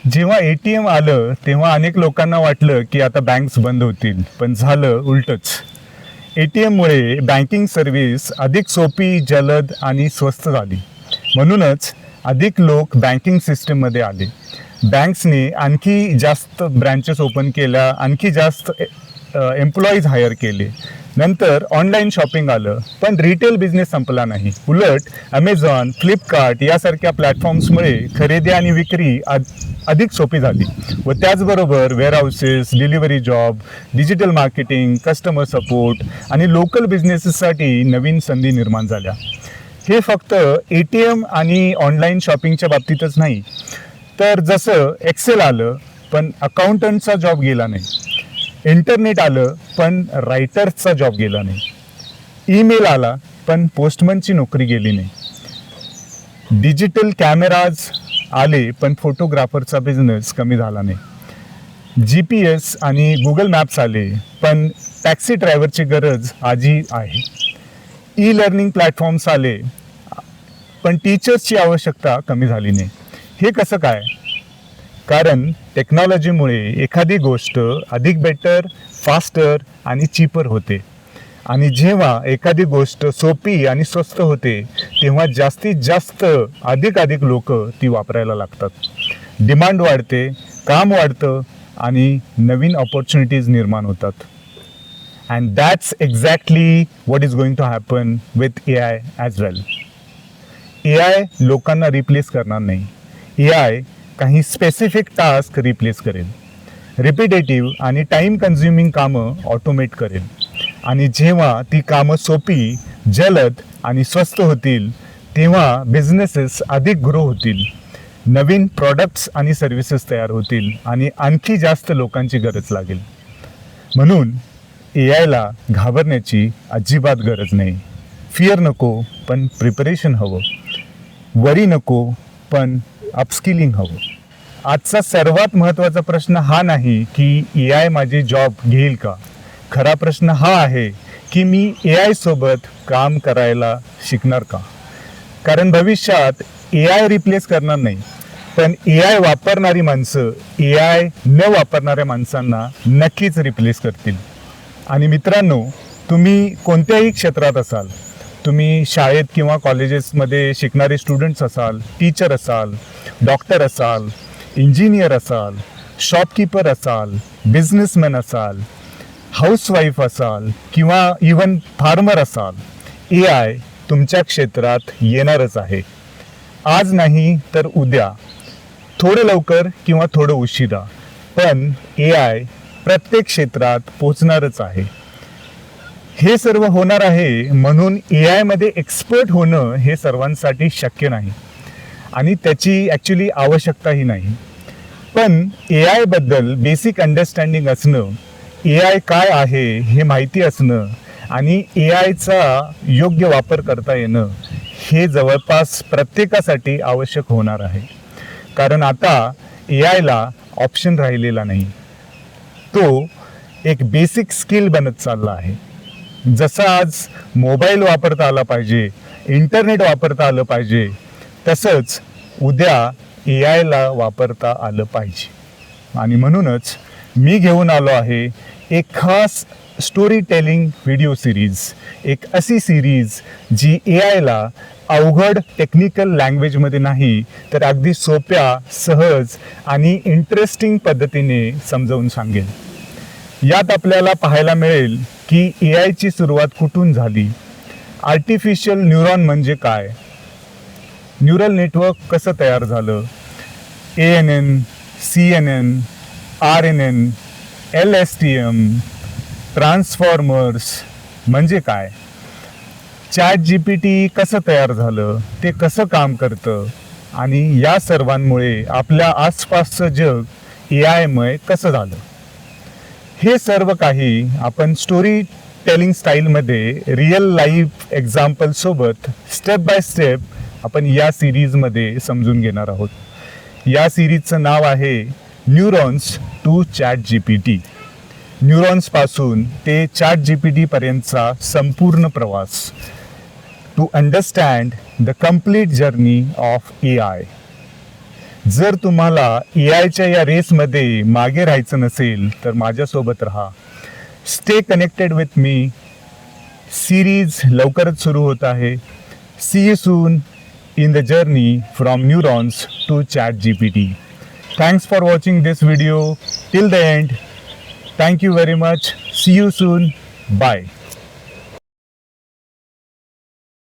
जेव्हा ATM आलं तेव्हा अनेक लोकांना वाटलं की आता बँक्स बंद होतील, पण झालं उलटंच. ATMमुळे बँकिंग सर्व्हिस अधिक सोपी, जलद आणि स्वस्त झाली. म्हणूनच अधिक लोक बँकिंग सिस्टीममध्ये आले. बँक्सने आणखी जास्त ब्रँचेस ओपन केल्या, आणखी जास्त एम्प्लॉईज हायर केले. नंतर ऑनलाईन शॉपिंग आलं, पण रिटेल बिझनेस संपला नाही. उलट अमेझॉन, फ्लिपकार्ट यासारख्या प्लॅटफॉर्म्समुळे खरेदी आणि विक्री अधिक सोपी झाली व त्याचबरोबर warehouses, delivery job, digital marketing, customer support आणि लोकल बिझनेसेससाठी नवीन संधी निर्माण झाल्या. हे फक्त ATM आणि ऑनलाईन शॉपिंगच्या बाबतीतच नाही, तर जसं एक्सेल आलं पण अकाउंटंटचा जॉब गेला नाही, इंटरनेट आलं पण रायटर्सचा जॉब गेला नाही, ईमेल आला पण पोस्टमनची नोकरी गेली नाही, डिजिटल कॅमेराज आले पण फोटोग्राफरचा बिझनेस कमी झाला नाही, GPS आणि गुगल मॅप्स आले पण टॅक्सी ड्रायव्हरची गरज आजही आहे, ई लर्निंग प्लॅटफॉर्म्स आले पण टीचर्सची आवश्यकता कमी झाली नाही. हे कसं काय? कारण टेक्नॉलॉजीमुळे एखादी गोष्ट अधिक बेटर, फास्टर आणि चीपर होते. आणि जेव्हा एखादी गोष्ट सोपी आणि स्वस्त होते तेव्हा जास्तीत जास्त अधिक लोक ती वापरायला लागतात. डिमांड वाढते, काम वाढतं आणि नवीन ऑपॉर्च्युनिटीज निर्माण होतात. And that's exactly what is going to happen with AI as well. AI लोकांना रिप्लेस करणार नाही. AI काही स्पेसिफिक टास्क रिप्लेस करेल, रिपिटेटिव्ह आणि टाईम कन्झ्युमिंग कामं ऑटोमेट करेल. आणि जेव्हा ती कामं सोपी, जलद आणि स्वस्त होतील तेव्हा बिझनेसेस अधिक ग्रो होतील, नवीन प्रॉडक्ट्स आणि सर्व्हिसेस तयार होतील आणि आणखी जास्त लोकांची गरज लागेल. म्हणून AIला घाबरण्याची अजिबात गरज नाही. फिअर नको पण प्रिपरेशन हवं, वरी नको पण अपस्किलिंग हवं. आजचा सर्वात महत्त्वाचा प्रश्न हा नाही की AI माझी जॉब घेईल का. खरा प्रश्न हा आहे की मी AI सोबत काम करायला शिकणार का. कारण भविष्यात AI रिप्लेस करणार नाही, पण AI वापरणारी माणसं AI न वापरणाऱ्या माणसांना नक्कीच रिप्लेस करतील. आणि मित्रांनो, तुम्ही कोणत्याही क्षेत्रात असाल, तुम्ही शाळेत किंवा कॉलेजेसमध्ये शिकणारे स्टुडंट्स असाल, टीचर असाल, डॉक्टर असाल, इंजिनियर असाल, शॉपकीपर असाल, बिझनेसमॅन असाल, हाऊसवाईफ असाल किंवा इवन फार्मर असाल, AI तुमच्या क्षेत्रात येणारच आहे. आज नाही तर उद्या, थोडं लवकर किंवा थोडं उशिरा, पण AI प्रत्येक क्षेत्रात पोचणारच आहे. हे सर्व होणार आहे म्हणून AIमध्ये एक्सपर्ट होणं हे सर्वांसाठी शक्य नाही आणि त्याची ॲक्च्युली आवश्यकताही नाही. पण AI बद्दल बेसिक अंडरस्टँडिंग असणं, AI काय आहे हे माहिती असणं आणि AIचा योग्य वापर करता येणं हे जवळपास प्रत्येकासाठी आवश्यक होणार आहे. कारण आता AIला ऑप्शन राहिलेला नाही, तो एक बेसिक स्किल बनत चालला आहे. जसं आज मोबाईल वापरता आला पाहिजे, इंटरनेट वापरता आलं पाहिजे, तसंच उद्या AIला वापरता आलं पाहिजे. आणि म्हणूनच मी घेऊन आलो आहे एक खास स्टोरी टेलिंग व्हिडिओ सिरीज, एक अशी सिरीज जी AIला अवघड टेक्निकल लँग्वेजमध्ये नाही तर अगदी सोप्या, सहज आणि इंटरेस्टिंग पद्धतीने समजावून सांगेल. यात आपल्याला पाहायला मिळेल की AIची सुरुवात कुठून झाली, आर्टिफिशियल न्यूरॉन म्हणजे काय, न्यूरल नेटवर्क कसं तयार झालं, ANN, CNN, RNN, LSTM, transformers म्हणजे काय, ChatGPT कसं तयार झालं, ते कसं काम करतं आणि या सर्वांमुळे आपल्या आसपासचं जग AIमुळे कसं झालं. हे सर्व काही आपण स्टोरी टेलिंग स्टाईलमध्ये रिअल लाईफ एक्झाम्पलसोबत स्टेप बाय स्टेप आपण या सिरीजमध्ये समजून घेणार आहोत. या सिरीजचं नाव आहे न्यूरॉन्स टू ChatGPT. न्यूरॉन्सपासून ते ChatGPT पर्यंतचा संपूर्ण प्रवास, to understand the complete journey of AI. जर तुम्हाला ए आयच्या या रेसमध्ये मागे राहायचं नसेल तर माझ्यासोबत राहा. Stay connected with me. Series लवकरच सुरू होत आहे. See you soon in the journey from neurons to ChatGPT. Thanks for watching this video till the end. Thank you very much. See you soon. Bye.